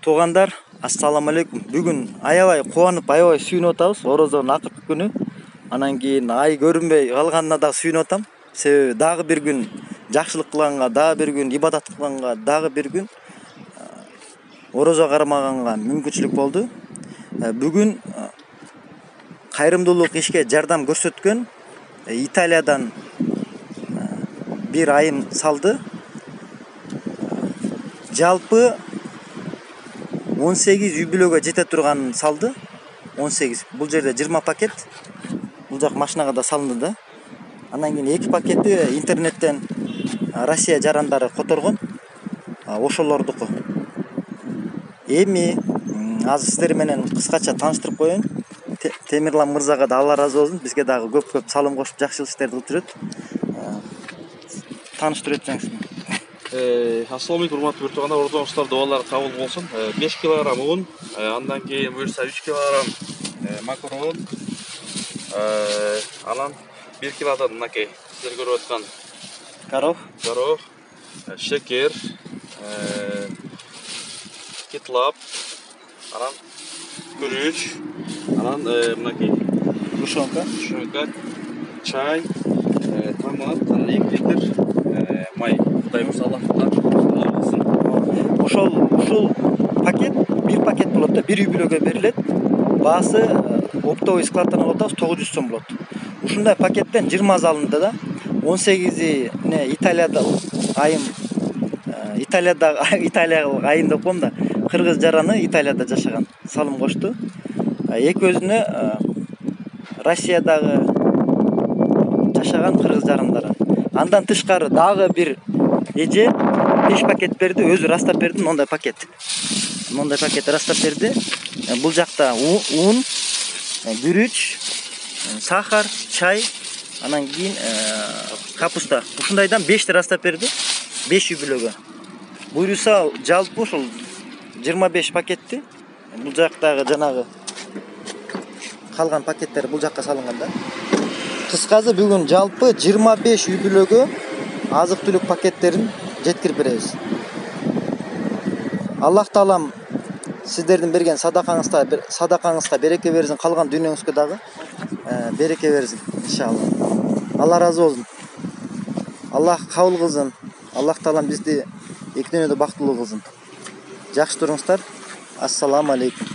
Туугандар, ассаламу алейкум. Бүгүн аябай кубанып, аябай сүйүнүп атабыз. Орозонун акыркы күнү. Анан кийин ай көрүнбөй калганына да сүйүнүп атам. Себеби дагы бир күн жакшылык кылганга, дагы бир күн ибадат кылганга, дагы бир күн орозо кармаганга мүмкүнчүлүк болду. Бүгүн кайрымдуулук ишке жардам көрсөткөн Италиядан бир айым салды. Жалпы 18 үй-бүлөгө жете турган салды. 18. Бул жерде 20 пакет. Бул жак машинага да салынды да. Андан кийин 2 пакети интернеттен Россия жарандары которгон. Ошолордуку. Эми азыр сиздер менен кыскача тааныштырып коеюн. Темирлан мырзага да Алла ыраазы болсун. Бизге дагы көп салым кошуп, жакшы иштерди кылып жүрөт. Тааныштырып өтсөңүз. Ассаламу алейкум, урматтуу көрүп тургандар, ордоңуздар дуалар кабыл болсун. 5 килограмм un, андан кийин буюрса 3 килограмм макарон, анан 1 килодан мынакей сиздер көрүп аткан горох, шекер, кетлап, анан күрүч, анан мынакей Тушонка, чай, томат, анан 2 литр май. Кудайымыз Аллахтан кылсын. Ушул пакет, бир пакет болот да, бир үй-бүлөгө берилет. Баасы оптовый складтан алып атабыз, 900 сом болот. Ушундай пакеттен 20 алынды да. 18 Италияда айым, Италиялык айым деп коем да. Кыргыз жараны Италияда жашаган салым кошту. Эки өзүнө Россиядагы жашаган кыргыз жарандары. Андан тышкары дагы бир эже 5 пакет берди, өзү растап берди, мондай пакет. Мондай пакет растап берди. Бул жакта un, күрүч, сахар, чай, анан кийин капуста. Ушундайдан 5 растап берди, 5 үй-бүлөгө. Буюрса жалпы ушул 25 пакетти бул жактагы жанагы калган пакеттер бул жакка салынган да. Кыскасы бүгүн жалпы 25 үй-бүлөгө азык-түлүк пакеттерин жеткирип беребиз. Аллах таалам сиздердин берген садакаңызга береке берсин, калган дүйнөңүзгө дагы береке берсин, иншалла. Алла ыраазы болсун. Аллах кабыл кылсын. Аллах таалам бизди эки дүйнөдө бактылуу кылсын. Жакшы туруңуздар. Ассаламу алейкум.